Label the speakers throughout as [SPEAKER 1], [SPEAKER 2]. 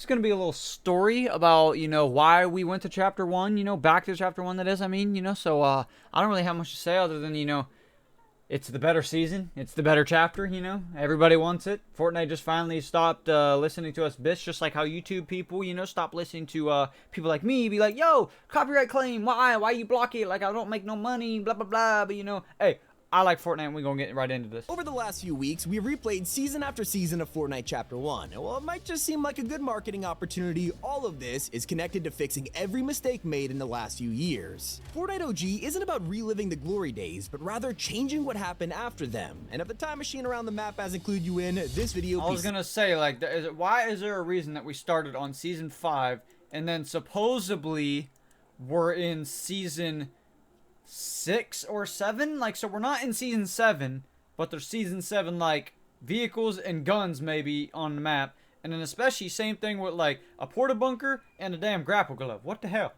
[SPEAKER 1] It's going to be a little story about, why we went to chapter 1, back to chapter 1 that is, so I don't really have much to say other than, it's the better season. It's the better chapter, Everybody wants it. Fortnite just finally stopped listening to us bitch, just like how YouTube people, stop listening to people like me, be like, yo, copyright claim, why? Why you block it? Like, I don't make no money, blah, blah, blah. But, hey, I like Fortnite, and we're going to get right into this.
[SPEAKER 2] Over the last few weeks, we've replayed season after season of Fortnite Chapter 1. And while it might just seem like a good marketing opportunity, all of this is connected to fixing every mistake made in the last few years. Fortnite OG isn't about reliving the glory days, but rather changing what happened after them. And if the time machine around the map has included you in this video,
[SPEAKER 1] I was going to say, like, why is there a reason that we started on Season 5, and then supposedly we're in Season 6 or 7? Like, so we're not in Season 7, but there's Season 7, like, vehicles and guns maybe on the map. And then especially same thing with, like, a porta bunker and a damn grapple glove. What the hell?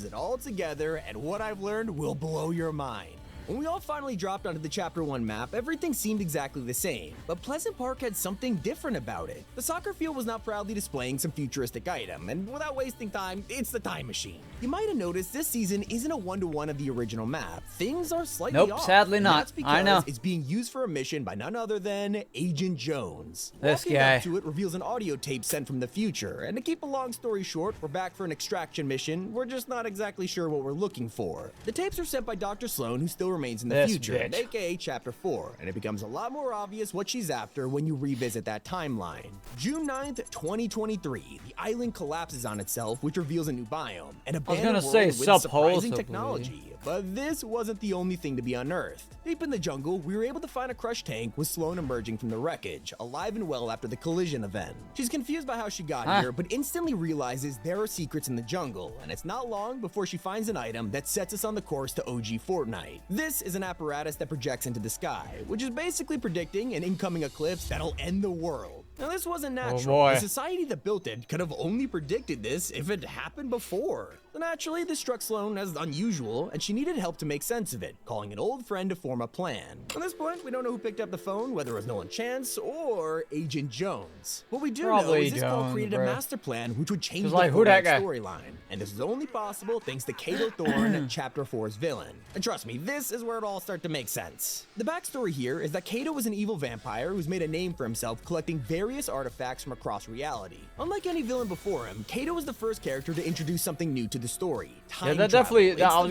[SPEAKER 2] It all together, and what I've learned will blow your mind. When we all finally dropped onto the Chapter 1 map, everything seemed exactly the same, but Pleasant Park had something different about it. The soccer field was now proudly displaying some futuristic item, and without wasting time, it's the time machine. You might have noticed this season isn't a one-to-one of the original map. Things are slightly off.
[SPEAKER 1] Sadly not.
[SPEAKER 2] That's because
[SPEAKER 1] I know.
[SPEAKER 2] it's being used for a mission by none other than Agent Jones.
[SPEAKER 1] This
[SPEAKER 2] Walking
[SPEAKER 1] guy.
[SPEAKER 2] up to it reveals an audio tape sent from the future, and to keep a long story short, we're back for an extraction mission. We're just not exactly sure what we're looking for. The tapes are sent by Dr. Sloan, who still remains in the future, aka Chapter 4, and it becomes a lot more obvious what she's after when you revisit that timeline. June 9th, 2023, the island collapses on itself, which reveals a new biome, an abandoned world with surprising technology. But this wasn't the only thing to be unearthed. Deep in the jungle, we were able to find a crushed tank with Sloan emerging from the wreckage, alive and well after the collision event. She's confused by how she got here, but instantly realizes there are secrets in the jungle, and it's not long before she finds an item that sets us on the course to OG Fortnite. This is an apparatus that projects into the sky, which is basically predicting an incoming eclipse that'll end the world. Now, this wasn't natural. The society that built it could have only predicted this if it happened before. So naturally, this struck Sloan as unusual, and she needed help to make sense of it, calling an old friend to form a plan. At this point, we don't know who picked up the phone, whether it was Nolan Chance or Agent Jones. What we do know is this call created a master plan which would change the storyline. And this is only possible thanks to Kato Thorne, Chapter 4's villain. And trust me, this is where it all starts to make sense. The backstory here is that Kato was an evil vampire who's made a name for himself collecting various artifacts from across reality. Unlike any villain before him, Kato was the first character to introduce something new to the story.
[SPEAKER 1] I was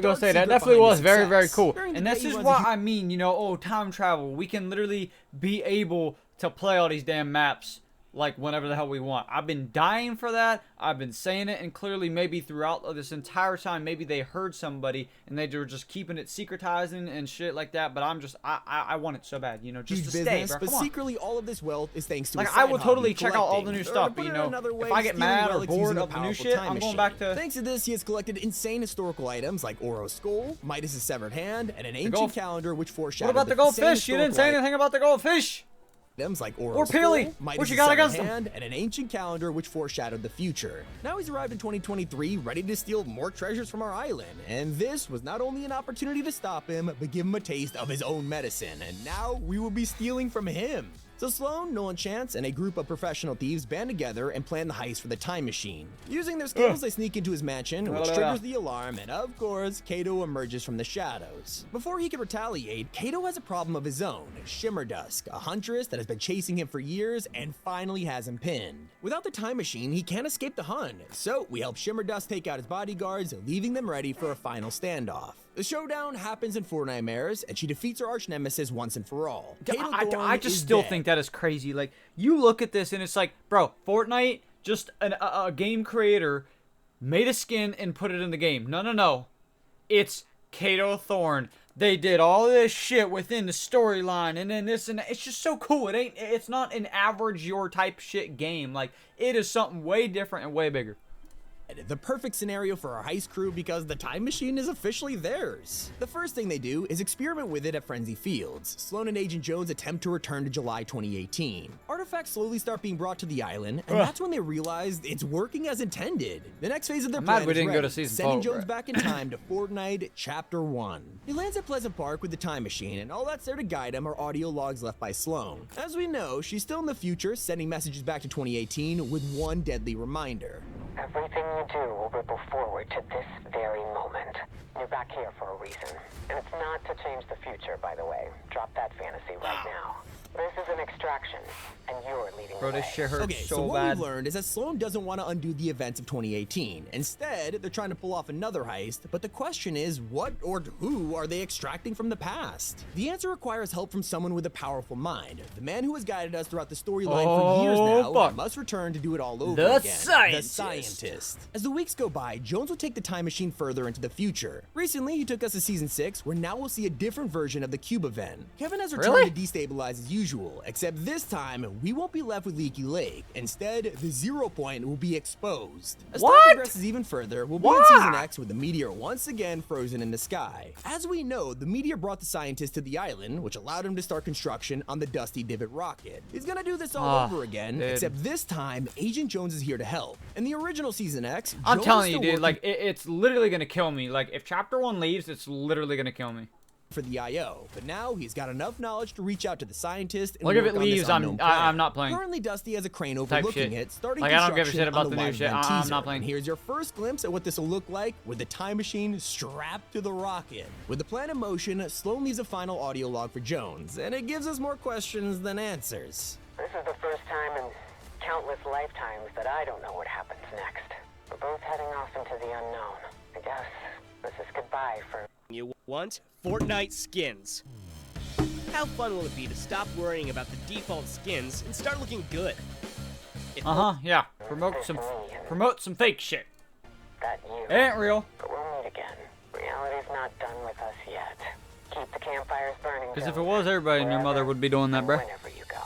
[SPEAKER 1] gonna say, that definitely was very, very cool. And this is what I mean, time travel. We can literally be able to play all these damn maps like whenever the hell we want. I've been dying for that. I've been saying it, and clearly maybe throughout this entire time, maybe they heard somebody and they were just keeping it secretizing and shit like that. But I want it so bad, just to stay, bro.
[SPEAKER 2] But secretly, all of this wealth is thanks to
[SPEAKER 1] like I would totally check out all the new stuff. But, if I get mad or bored of the new shit, I'm going back to.
[SPEAKER 2] Thanks to this, he has collected insane historical items like Oro's skull, Midas' severed hand, and an ancient calendar which foreshadowed.
[SPEAKER 1] What about the goldfish? You didn't say anything about the goldfish.
[SPEAKER 2] Items like Oro's
[SPEAKER 1] Peely, what you got against him?
[SPEAKER 2] And an ancient calendar which foreshadowed the future. Now he's arrived in 2023, ready to steal more treasures from our island. And this was not only an opportunity to stop him, but give him a taste of his own medicine. And now we will be stealing from him. So Sloan, Nolan Chance, and a group of professional thieves band together and plan the heist for the time machine. Using their skills, they sneak into his mansion, which triggers the alarm, and of course, Kato emerges from the shadows. Before he can retaliate, Kato has a problem of his own, Shimmer Dusk, a huntress that has been chasing him for years and finally has him pinned. Without the time machine, he can't escape the hunt, so we help Shimmer Dusk take out his bodyguards, leaving them ready for a final standoff. The showdown happens in Fortnite Mares, and she defeats her arch nemesis once and for all.
[SPEAKER 1] I just still think that is crazy. Like, you look at this and it's like, bro, Fortnite, just a game creator made a skin and put it in the game. No. It's Kato Thorne. They did all this shit within the storyline, and then this and that. It's just so cool. It's not an average your type shit game. Like, it is something way different and way bigger.
[SPEAKER 2] The perfect scenario for our heist crew because the time machine is officially theirs. The first thing they do is experiment with it at Frenzy Fields. Sloan and Agent Jones attempt to return to July 2018. Artifacts slowly start being brought to the island, and that's when they realize it's working as intended. The next phase of their plan is ready, sending Jones back in time to Fortnite Chapter 1. He lands at Pleasant Park with the time machine, and all that's there to guide him are audio logs left by Sloan. As we know, she's still in the future, sending messages back to 2018 with one deadly reminder.
[SPEAKER 3] Everything you do will ripple forward to this very moment. You're back here for a reason. And it's not to change the future, by the way. Drop that fantasy right now. This is an extraction, and you're leading the way.
[SPEAKER 1] Bro, this shit hurts
[SPEAKER 2] so what
[SPEAKER 1] bad.
[SPEAKER 2] we've learned is that Sloan doesn't want to undo the events of 2018. Instead, they're trying to pull off another heist, but the question is, what or who are they extracting from the past? The answer requires help from someone with a powerful mind. The man who has guided us throughout the storyline for years now must return to do it all over again. The Scientist. As the weeks go by, Jones will take the time machine further into the future. Recently, he took us to Season 6, where now we'll see a different version of the Cube event. Kevin has returned to destabilize as usual, except this time, we won't be left with Leaky Lake. Instead, the 0 point will be exposed. As time progresses even further, we'll be in Season X with the meteor once again frozen in the sky. As we know, the meteor brought the scientist to the island, which allowed him to start construction on the Dusty Divot rocket. He's gonna do this all over again, except this time, Agent Jones is here to help. In the original Season X,
[SPEAKER 1] I'm telling you, dude, like, it's literally gonna kill me. Like, if Chapter 1 leaves, it's literally gonna kill me.
[SPEAKER 2] For the IO, but now he's got enough knowledge to reach out to the scientist and
[SPEAKER 1] like if
[SPEAKER 2] work
[SPEAKER 1] it
[SPEAKER 2] on this
[SPEAKER 1] leaves,
[SPEAKER 2] unknown plan.
[SPEAKER 1] I'm not playing.
[SPEAKER 2] Currently, Dusty has a crane overlooking it, starting
[SPEAKER 1] like,
[SPEAKER 2] construction
[SPEAKER 1] I don't give a shit about
[SPEAKER 2] on
[SPEAKER 1] the
[SPEAKER 2] the
[SPEAKER 1] new shit.
[SPEAKER 2] Wildman
[SPEAKER 1] I'm
[SPEAKER 2] teaser.
[SPEAKER 1] not playing.
[SPEAKER 2] And here's your first glimpse at what this will look like with the time machine strapped to the rocket. With the plan in motion, Sloan leaves a final audio log for Jones, and it gives us more questions than answers.
[SPEAKER 3] This is the first time in countless lifetimes that I don't know what happens next. We're both heading off into the unknown. I guess this is goodbye for...
[SPEAKER 4] You want Fortnite skins. How fun will it be to stop worrying about the default skins and start looking good?
[SPEAKER 1] Yeah. Promote some fake shit.
[SPEAKER 3] That you.
[SPEAKER 1] It ain't real.
[SPEAKER 3] But we'll meet again. Reality's not done with us yet. Keep the campfires burning.
[SPEAKER 1] Because if it was, everybody and your mother would be doing that, bruh.
[SPEAKER 3] Whenever you go.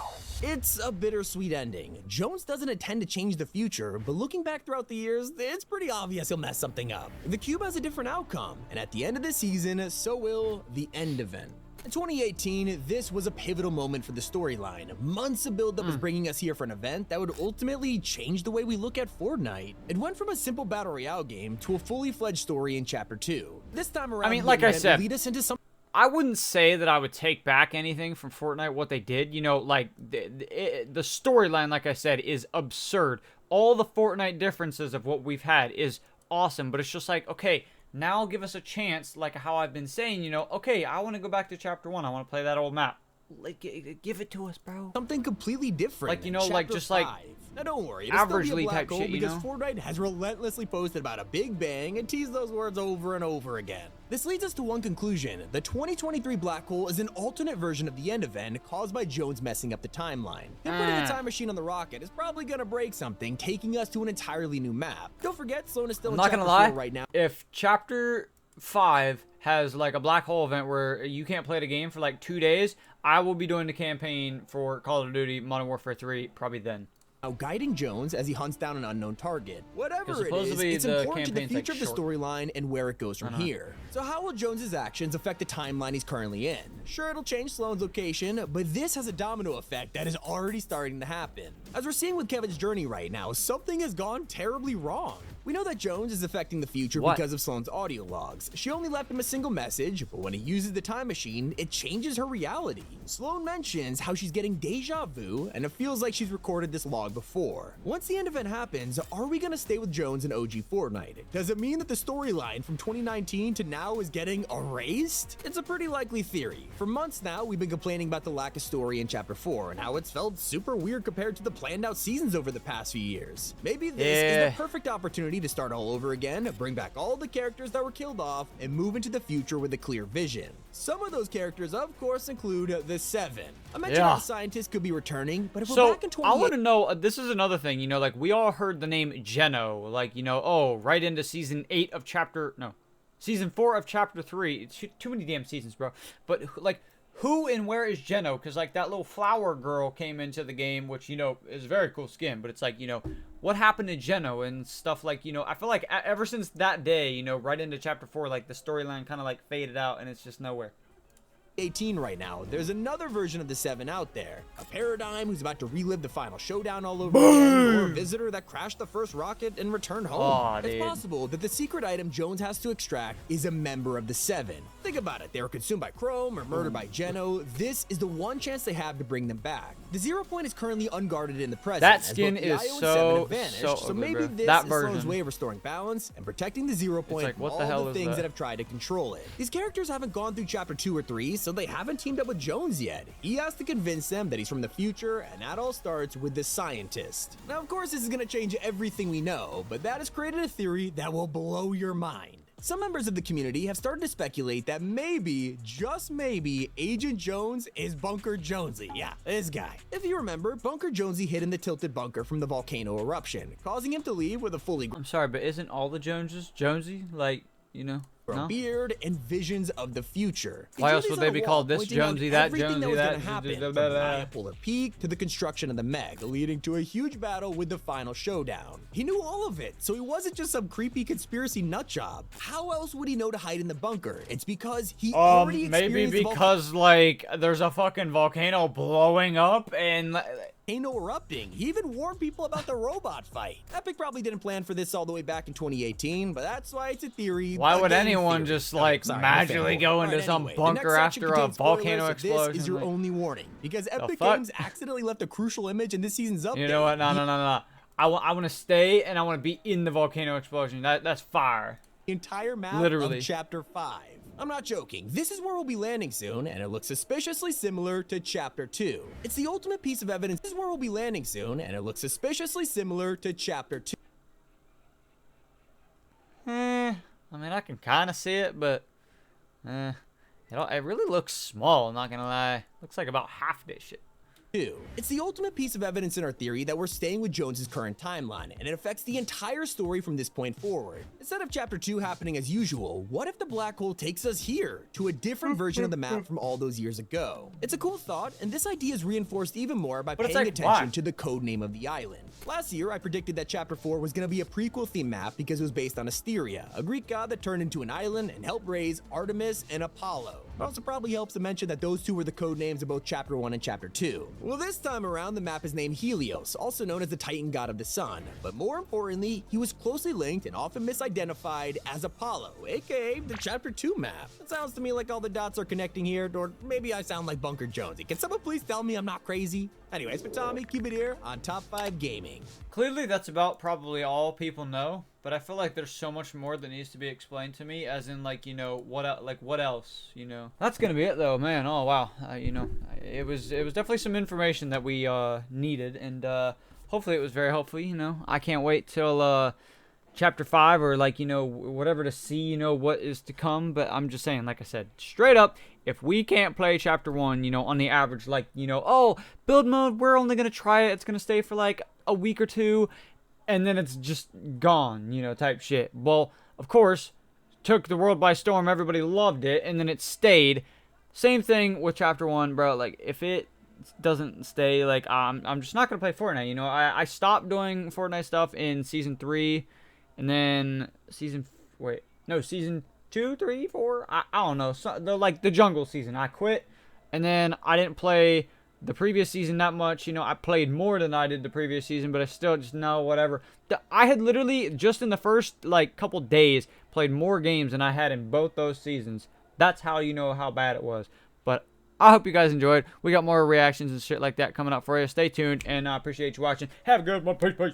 [SPEAKER 2] It's a bittersweet ending. Jones doesn't intend to change the future, but looking back throughout the years, it's pretty obvious he'll mess something up. The Cube has a different outcome, and at the end of the season, so will the end event. In 2018, this was a pivotal moment for the storyline. Months of build-up was bringing us here for an event that would ultimately change the way we look at Fortnite. It went from a simple battle royale game to a fully fledged story in Chapter 2. This time around,
[SPEAKER 1] I mean, like I said,
[SPEAKER 2] lead us into some...
[SPEAKER 1] I wouldn't say that I would take back anything from Fortnite, what they did. You know, like, the storyline, like I said, is absurd. All the Fortnite differences of what we've had is awesome, but it's just like, okay, now give us a chance, like how I've been saying, you know, okay, I want to go back to Chapter 1. I want to play that old map. Like, give it to us, bro.
[SPEAKER 2] Something completely different.
[SPEAKER 1] Like, you know,
[SPEAKER 2] Chapter
[SPEAKER 1] like, just
[SPEAKER 2] 5.
[SPEAKER 1] like...
[SPEAKER 2] Now don't worry, it'll still be a black
[SPEAKER 1] type
[SPEAKER 2] hole
[SPEAKER 1] shit, you
[SPEAKER 2] because
[SPEAKER 1] know?
[SPEAKER 2] Fortnite has relentlessly posted about a big bang and teased those words over and over again. This leads us to one conclusion. The 2023 black hole is an alternate version of the end event caused by Jones messing up the timeline. Him putting the time machine on the rocket is probably gonna break something, taking us to an entirely new map. Don't forget, Sloan is still in Chapter 4 right now.
[SPEAKER 1] If Chapter 5 has like a black hole event where you can't play the game for like 2 days, I will be doing the campaign for Call of Duty Modern Warfare 3 probably then.
[SPEAKER 2] Now guiding Jones as he hunts down an unknown target. Whatever it is, it's
[SPEAKER 1] the
[SPEAKER 2] important to the future
[SPEAKER 1] like
[SPEAKER 2] of the storyline and where it goes from here. So how will Jones's actions affect the timeline he's currently in? Sure, it'll change Sloan's location, but this has a domino effect that is already starting to happen. As we're seeing with Kevin's journey right now, something has gone terribly wrong. We know that Jones is affecting the future because of Sloan's audio logs. She only left him a single message, but when he uses the time machine, it changes her reality. Sloan mentions how she's getting deja vu, and it feels like she's recorded this log before. Once the end event happens, are we gonna stay with Jones in OG Fortnite? Does it mean that the storyline from 2019 to now is getting erased? It's a pretty likely theory. For months now, we've been complaining about the lack of story in Chapter 4 and how it's felt super weird compared to the planned out seasons over the past few years. Maybe this is the perfect opportunity to start all over again, bring back all the characters that were killed off, and move into the future with a clear vision. Some of those characters, of course, include the 7. I mentioned how the scientist could be returning, but if we're back in 20...
[SPEAKER 1] I want to know, this is another thing, you know, like, we all heard the name Geno, like, you know, oh, right into Season 8 of Season 4 of Chapter 3. It's too many damn seasons, bro. But, like, who and where is Geno? Because, like, that little flower girl came into the game, which, you know, is a very cool skin. But it's like, you know, what happened to Geno and stuff like, you know, I feel like ever since that day, you know, right into Chapter 4, like, the storyline kind of, like, faded out and it's just nowhere.
[SPEAKER 2] 18 right now, there's another version of the 7 out there. A Paradigm who's about to relive the final showdown all over again, or a visitor that crashed the first rocket and returned home.
[SPEAKER 1] Aw,
[SPEAKER 2] it's
[SPEAKER 1] dude.
[SPEAKER 2] possible that the secret item Jones has to extract is a member of the 7. Think about it, they were consumed by Chrome or murdered by Geno. This is the one chance they have to bring them back. The 0 point is currently unguarded in the present.
[SPEAKER 1] That
[SPEAKER 2] as
[SPEAKER 1] skin
[SPEAKER 2] both the
[SPEAKER 1] is
[SPEAKER 2] IO and
[SPEAKER 1] so
[SPEAKER 2] 7 have vanished,
[SPEAKER 1] so
[SPEAKER 2] so
[SPEAKER 1] ugly,
[SPEAKER 2] maybe
[SPEAKER 1] bro.
[SPEAKER 2] this
[SPEAKER 1] That
[SPEAKER 2] is Sloan's
[SPEAKER 1] version.
[SPEAKER 2] way of restoring balance and protecting the 0 point
[SPEAKER 1] like,
[SPEAKER 2] from
[SPEAKER 1] what
[SPEAKER 2] all
[SPEAKER 1] the hell
[SPEAKER 2] the
[SPEAKER 1] is
[SPEAKER 2] things
[SPEAKER 1] that?
[SPEAKER 2] that have tried to control it. These characters haven't gone through Chapter 2 or 3, so they haven't teamed up with Jones yet. He has to convince them that he's from the future, and that all starts with the scientist. Now, of course, this is going to change everything we know, but that has created a theory that will blow your mind. Some members of the community have started to speculate that maybe, just maybe, Agent Jones is Bunker Jonesy. Yeah, this guy. If you remember, Bunker Jonesy hid in the tilted bunker from the volcano eruption, causing him to leave with a fully
[SPEAKER 1] I'm sorry, but isn't all the Joneses Jonesy? Like, you know?
[SPEAKER 2] grown
[SPEAKER 1] No?
[SPEAKER 2] beard and visions of the future.
[SPEAKER 1] Why
[SPEAKER 2] He
[SPEAKER 1] else
[SPEAKER 2] drew
[SPEAKER 1] would
[SPEAKER 2] these
[SPEAKER 1] they
[SPEAKER 2] on
[SPEAKER 1] be
[SPEAKER 2] a
[SPEAKER 1] called
[SPEAKER 2] wall,
[SPEAKER 1] this
[SPEAKER 2] pointing out
[SPEAKER 1] Jonesy, that
[SPEAKER 2] everything
[SPEAKER 1] Jonesy,
[SPEAKER 2] was
[SPEAKER 1] that
[SPEAKER 2] gonna happen,
[SPEAKER 1] blah,
[SPEAKER 2] from
[SPEAKER 1] blah, blah.
[SPEAKER 2] Maya Polar Peak to the construction of the Meg, leading to a huge battle with the final showdown. He knew all of it, so he wasn't just some creepy conspiracy nutjob. How else would he know to hide in the bunker? It's because he already
[SPEAKER 1] Maybe
[SPEAKER 2] experienced the
[SPEAKER 1] because, like, there's a fucking volcano blowing up and...
[SPEAKER 2] volcano erupting. He even warned people about the robot fight. Epic probably didn't plan for this all the way back in 2018, but that's why it's a theory.
[SPEAKER 1] Why would
[SPEAKER 2] Again,
[SPEAKER 1] anyone
[SPEAKER 2] theory.
[SPEAKER 1] just, like,
[SPEAKER 2] Sorry,
[SPEAKER 1] magically
[SPEAKER 2] no
[SPEAKER 1] go
[SPEAKER 2] fanboy.
[SPEAKER 1] into
[SPEAKER 2] Alright,
[SPEAKER 1] some
[SPEAKER 2] anyway, the
[SPEAKER 1] bunker
[SPEAKER 2] next section
[SPEAKER 1] after a
[SPEAKER 2] contains spoilers,
[SPEAKER 1] volcano
[SPEAKER 2] so
[SPEAKER 1] explosion?
[SPEAKER 2] This is your
[SPEAKER 1] Like,
[SPEAKER 2] only warning, because Epic
[SPEAKER 1] fuck?
[SPEAKER 2] Games accidentally left a crucial image in this season's update.
[SPEAKER 1] you know what? No. I want to stay and I want to be in the volcano explosion. That's fire.
[SPEAKER 2] The entire map
[SPEAKER 1] Literally.
[SPEAKER 2] of Chapter 5. I'm not joking. This is where we'll be landing soon, and it looks suspiciously similar to Chapter 2. It's the ultimate piece of evidence. This is where we'll be landing soon, and it looks suspiciously similar to Chapter 2.
[SPEAKER 1] I mean, I can kind of see it, but it really looks small, I'm not going to lie. Looks like about half this shit.
[SPEAKER 2] It's the ultimate piece of evidence in our theory that we're staying with Jones's current timeline, and it affects the entire story from this point forward. Instead of Chapter 2 happening as usual, what if the black hole takes us here, to a different version of the map from all those years ago? It's a cool thought, and this idea is reinforced even more by
[SPEAKER 1] But it's
[SPEAKER 2] paying
[SPEAKER 1] like,
[SPEAKER 2] attention
[SPEAKER 1] why?
[SPEAKER 2] to the code name of the island. Last year, I predicted that Chapter 4 was going to be a prequel theme map because it was based on Asteria, a Greek god that turned into an island and helped raise Artemis and Apollo. It also probably helps to mention that those two were the code names of both Chapter 1 and Chapter 2. Well, this time around, the map is named Helios, also known as the Titan god of the sun. But more importantly, he was closely linked and often misidentified as Apollo, aka the Chapter 2 map. It sounds to me like all the dots are connecting here, or maybe I sound like Bunker Jonesy. Can someone please tell me I'm not crazy? Anyways, for Tommy, keep it here on Top 5 Gaming.
[SPEAKER 1] Clearly, that's about probably all people know, but I feel like there's so much more that needs to be explained to me, as in, like, you know, what else, you know. That's gonna be it, though, man. Oh, wow. You know, it was definitely some information that we needed, and hopefully it was very helpful, you know. I can't wait till Chapter 5 or, like, you know, whatever to see, you know, what is to come. But I'm just saying, like I said, straight up, if we can't play Chapter 1, you know, on the average, like, you know, oh, build mode, we're only going to try it. It's going to stay for, like, a week or two, and then it's just gone, you know, type shit. Well, of course, took the world by storm. Everybody loved it, and then it stayed. Same thing with Chapter 1, bro. Like, if it doesn't stay, like, I'm just not going to play Fortnite, you know. I stopped doing Fortnite stuff in Season 3. And then season 2, 3, 4, I don't know. So, the jungle season, I quit. And then I didn't play the previous season that much. You know, I played more than I did the previous season, but I still just know whatever. I had literally just in the first like couple days played more games than I had in both those seasons. That's how you know how bad it was. But I hope you guys enjoyed. We got more reactions and shit like that coming up for you. Stay tuned, and I appreciate you watching. Have a good one. Peace, peace.